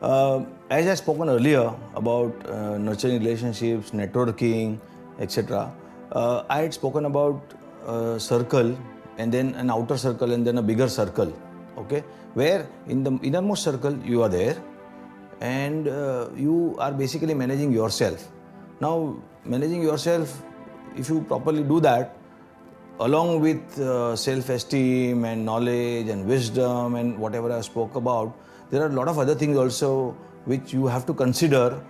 As I spoken earlier about nurturing relationships, networking, etc., I had spoken about circle and then an outer circle and then a bigger circle. Okay, where in the innermost circle you are there, and you are basically managing yourself. Now, managing yourself, if you properly do that, along with self-esteem and knowledge and wisdom and whatever I spoke about, there are a lot of other things also which you have to consider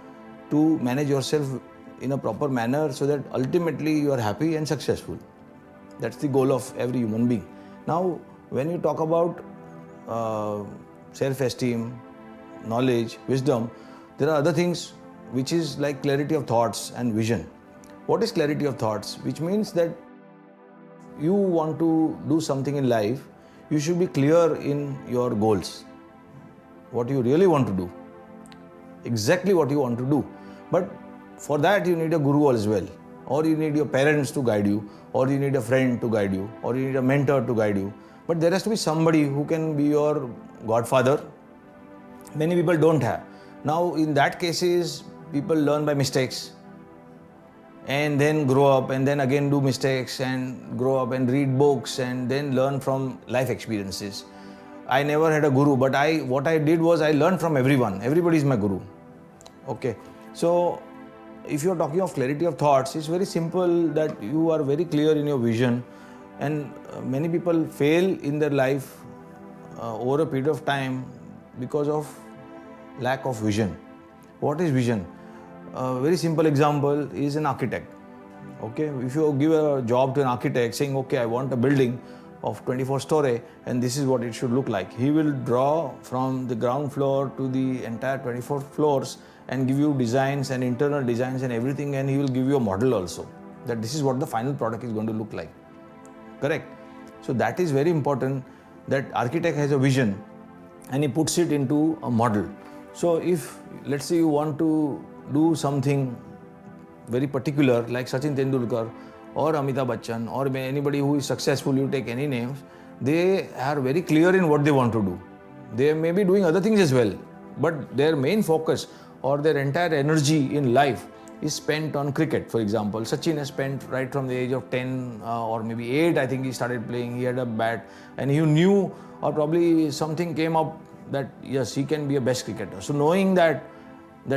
to manage yourself in a proper manner so that ultimately you are happy and successful. That's the goal of every human being. Now, when you talk about self-esteem, knowledge, wisdom, there are other things which is like clarity of thoughts and vision. What is clarity of thoughts? Which means that you want to do something in life, you should be clear in your goals. What you really want to do. Exactly what you want to do. But for that you need a guru as well. Or you need your parents to guide you. Or you need a friend to guide you. Or you need a mentor to guide you. But there has to be somebody who can be your godfather. Many people don't have. Now in that cases, people learn by mistakes. And then grow up and then again do mistakes and grow up and read books and then learn from life experiences. I never had a guru, but what I did was I learned from everyone. Everybody is my guru. Okay. So if you're talking of clarity of thoughts, it's very simple that you are very clear in your vision, and many people fail in their life over a period of time because of lack of vision. What is vision? A very simple example is an architect. Okay, if you give a job to an architect saying, okay, I want a building of 24 story and this is what it should look like. He will draw from the ground floor to the entire 24 floors and give you designs and internal designs and everything, and he will give you a model also that this is what the final product is going to look like. Correct? So that is very important, that architect has a vision and he puts it into a model. So if let's say you want to do something very particular like Sachin Tendulkar or Amitabh Bachchan or anybody who is successful, you take any names, they are very clear in what they want to do. They may be doing other things as well, but their main focus or their entire energy in life is spent on cricket. For example, Sachin has spent right from the age of 10 or maybe 8, I think he started playing. He had a bat and he knew, or probably something came up that yes, he can be a best cricketer. So knowing that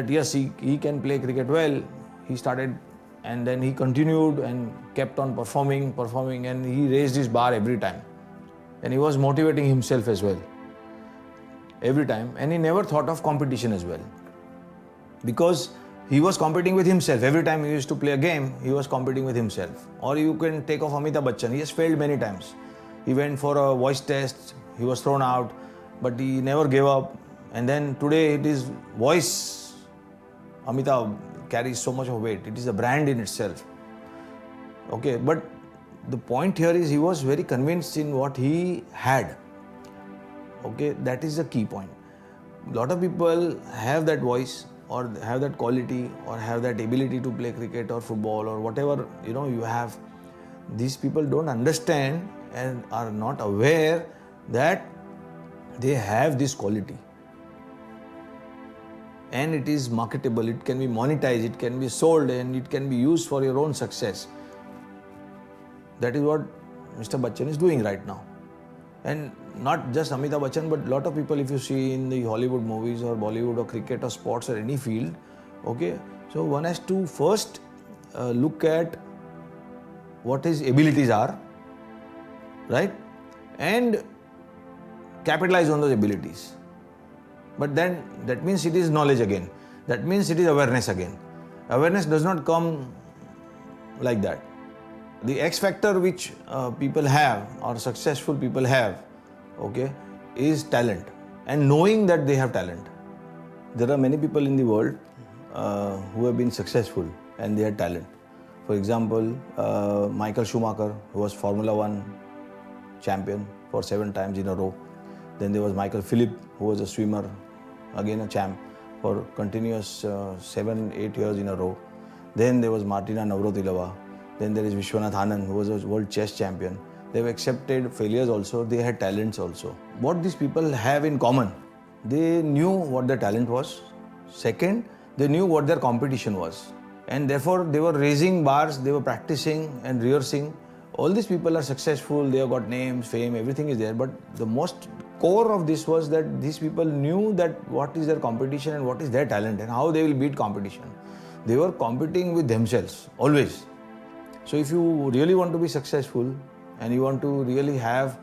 yes, he can play cricket well, he started, and then he continued and kept on performing, and he raised his bar every time. And he was motivating himself as well every time, and he never thought of competition as well, because he was competing with himself. Every time he used to play a game, he was competing with himself. Or you can take off Amitabh Bachchan. He has failed many times. He went for a voice test, he was thrown out, but he never gave up. And then today it is voice. Amitabh carries so much of weight. It is a brand in itself. Okay, but the point here is he was very convinced in what he had. Okay, that is the key point. A lot of people have that voice or have that quality or have that ability to play cricket or football or whatever you have. These people don't understand and are not aware that they have this quality. And it is marketable, it can be monetized, it can be sold, and it can be used for your own success. That is what Mr. Bachchan is doing right now. And not just Amitabh Bachchan, but a lot of people, if you see in the Hollywood movies or Bollywood or cricket or sports or any field, okay, so one has to first look at what his abilities are, right? And capitalize on those abilities. But then that means it is knowledge again. That means it is awareness again. Awareness does not come like that. The X factor which people have or successful people have, okay, is talent and knowing that they have talent. There are many people in the world who have been successful and they had talent. For example, Michael Schumacher, who was Formula One champion for 7 times in a row. Then there was Michael Phillip, who was a swimmer, again a champ for continuous 7-8 years in a row. Then there was Martina Navratilova. Then there is Vishwanath Anand, who was a world chess champion. They've accepted failures also, they had talents also. What these people have in common they knew what their talent was. Second, they knew what their competition was. And therefore, they were raising bars, they were practicing and rehearsing. All these people are successful, they have got names, fame, everything is there. But the most core of this was that these people knew that what is their competition and what is their talent and how they will beat competition. They were competing with themselves, always. So if you really want to be successful and you want to really have,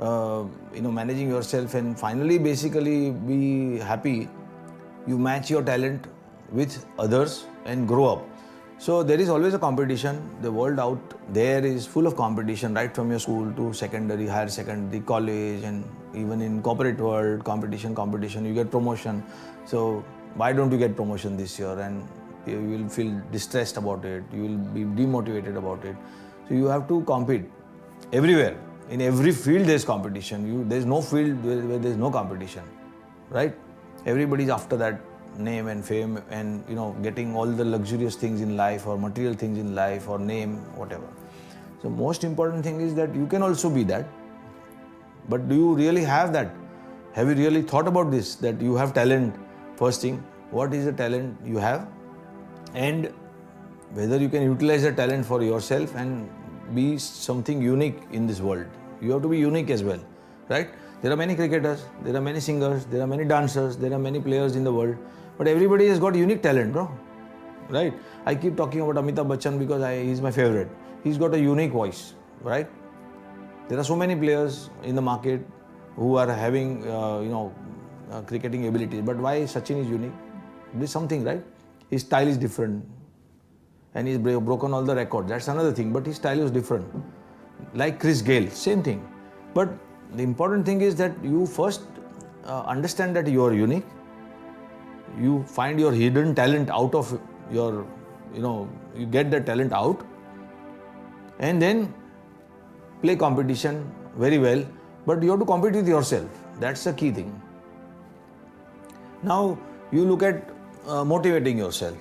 managing yourself and finally basically be happy, you match your talent with others and grow up. So there is always a competition. The world out there is full of competition, right from your school to secondary, higher secondary, college, and even in corporate world, competition, you get promotion. So why don't you get promotion this year? And you will feel distressed about it. You will be demotivated about it. So you have to compete everywhere. In every field there is competition. There is no field where there is no competition, right? Everybody is after that name and fame and getting all the luxurious things in life or material things in life or name, whatever. So most important thing is that you can also be that. But do you really have that? Have you really thought about this, that you have talent? First thing, what is the talent you have? And whether you can utilize the talent for yourself and be something unique in this world. You have to be unique as well, right? There are many cricketers, there are many singers, there are many dancers, there are many players in the world, but everybody has got unique talent, bro, right? I keep talking about Amitabh Bachchan because he's my favorite. He's got a unique voice, right? There are so many players in the market who are having, cricketing abilities, but why Sachin is unique? There's something, right? His style is different and he's broken all the records. That's another thing, but his style is different. Like Chris Gayle, same thing. But the important thing is that you first understand that you are unique. You find your hidden talent out of your, you get that talent out and then play competition very well. But you have to compete with yourself. That's the key thing. Now you look at motivating yourself.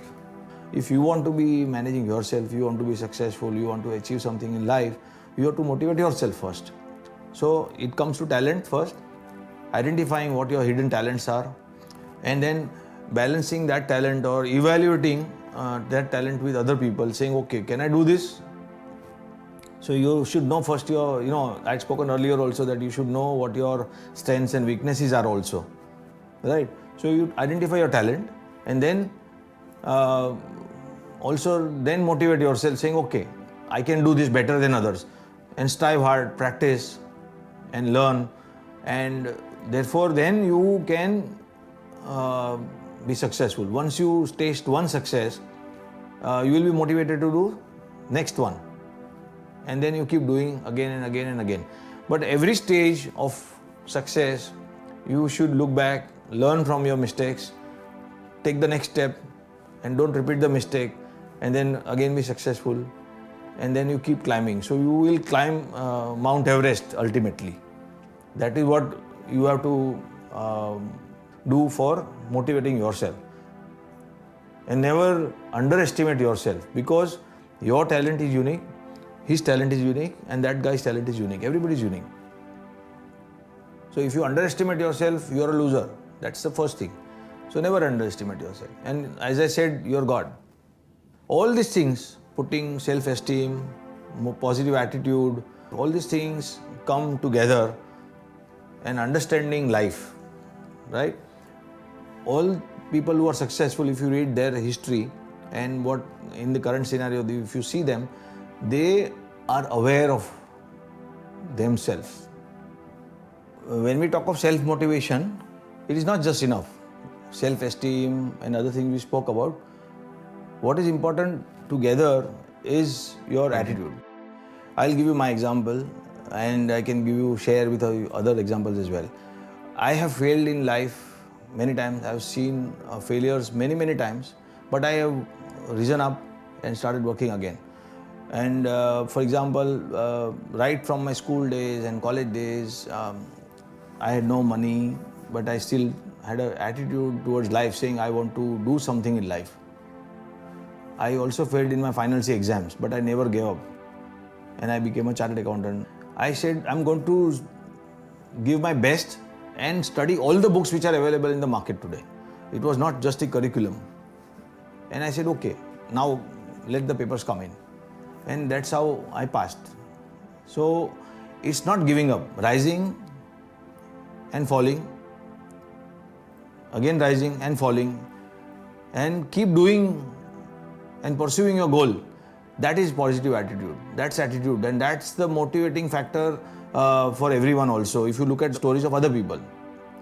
If you want to be managing yourself, you want to be successful, you want to achieve something in life, you have to motivate yourself first. So it comes to talent first, identifying what your hidden talents are, and then balancing that talent or evaluating that talent with other people, saying, okay, can I do this? So you should know first your, I'd spoken earlier also that you should know what your strengths and weaknesses are also, right? So you identify your talent and then also then motivate yourself saying, okay, I can do this better than others, and strive hard, practice and learn, and therefore then you can be successful. Once you taste one success, you will be motivated to do next one, and then you keep doing again and again and again. But every stage of success, you should look back, learn from your mistakes, take the next step, and don't repeat the mistake, and then again be successful, and then you keep climbing. So you will climb Mount Everest ultimately. That is what you have to do for motivating yourself. And never underestimate yourself, because your talent is unique, his talent is unique, and that guy's talent is unique. Everybody is unique. So if you underestimate yourself, you are a loser. That's the first thing. So never underestimate yourself. And as I said, you're God. All these things, putting self-esteem, positive attitude, all these things come together and understanding life, right? All people who are successful, if you read their history and what in the current scenario, if you see them, they are aware of themselves. When we talk of self-motivation, it is not just enough. Self-esteem and other things we spoke about. What is important together is your attitude. I'll give you my example, and I can share with other examples as well. I have failed in life many times. I've seen failures many times, but I have risen up and started working again. And for example, right from my school days and college days, I had no money, but I still had an attitude towards life saying I want to do something in life. I also failed in my final C exams, but I never gave up and I became a chartered accountant. I said I'm going to give my best and study all the books which are available in the market today. It was not just a curriculum. And I said, okay, now let the papers come in. And that's how I passed. So it's not giving up, rising and falling, again rising and falling, and keep doing and pursuing your goal. That is positive attitude. That's attitude, and that's the motivating factor for everyone also. If you look at stories of other people,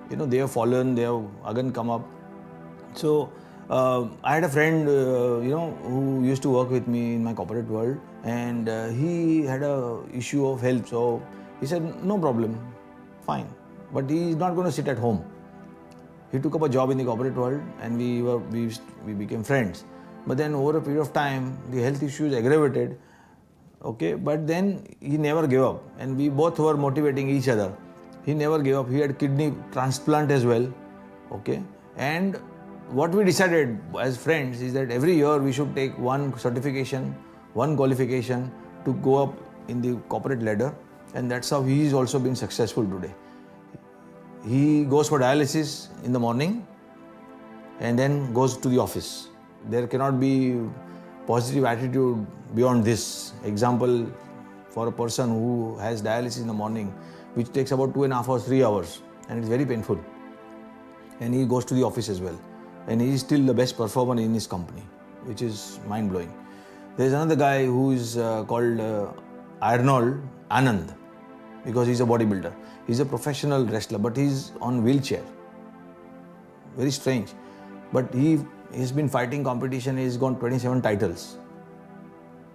they have fallen, they have again come up. So I had a friend, who used to work with me in my corporate world, and he had a issue of health. So he said, no problem, fine, but he is not going to sit at home. He took up a job in the corporate world, and we became friends. But then over a period of time, the health issues aggravated. Okay, but then he never gave up, and we both were motivating each other. He never gave up. He had kidney transplant as well. Okay, and what we decided as friends is that every year we should take one certification, one qualification to go up in the corporate ladder, and that's how he is also been successful today. He goes for dialysis in the morning and then goes to the office. There cannot be positive attitude beyond this. Example, for a person who has dialysis in the morning, which takes about 2.5 hours, 3 hours, and it's very painful. And he goes to the office as well. And he is still the best performer in his company, which is mind-blowing. There's another guy who is called Arnold Anand, because he's a bodybuilder. He's a professional wrestler, but he's on wheelchair. Very strange. But he's been fighting competition. He's got 27 titles.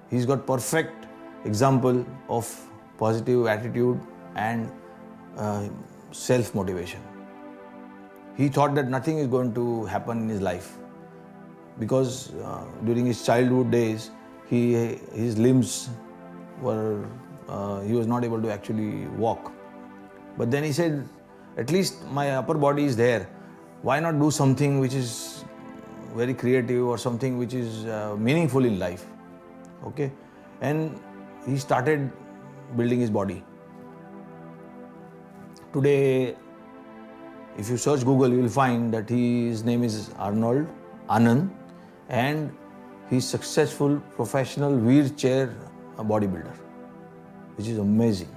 He's got perfect example of positive attitude and self-motivation. He thought that nothing is going to happen in his life because during his childhood days, his limbs were, he was not able to actually walk. But then he said, at least my upper body is there. Why not do something which is very creative or something which is meaningful in life? Okay, and he started building his body. Today, if you search Google, you will find that his name is Arnold Anand, and he's successful professional wheelchair bodybuilder, which is amazing.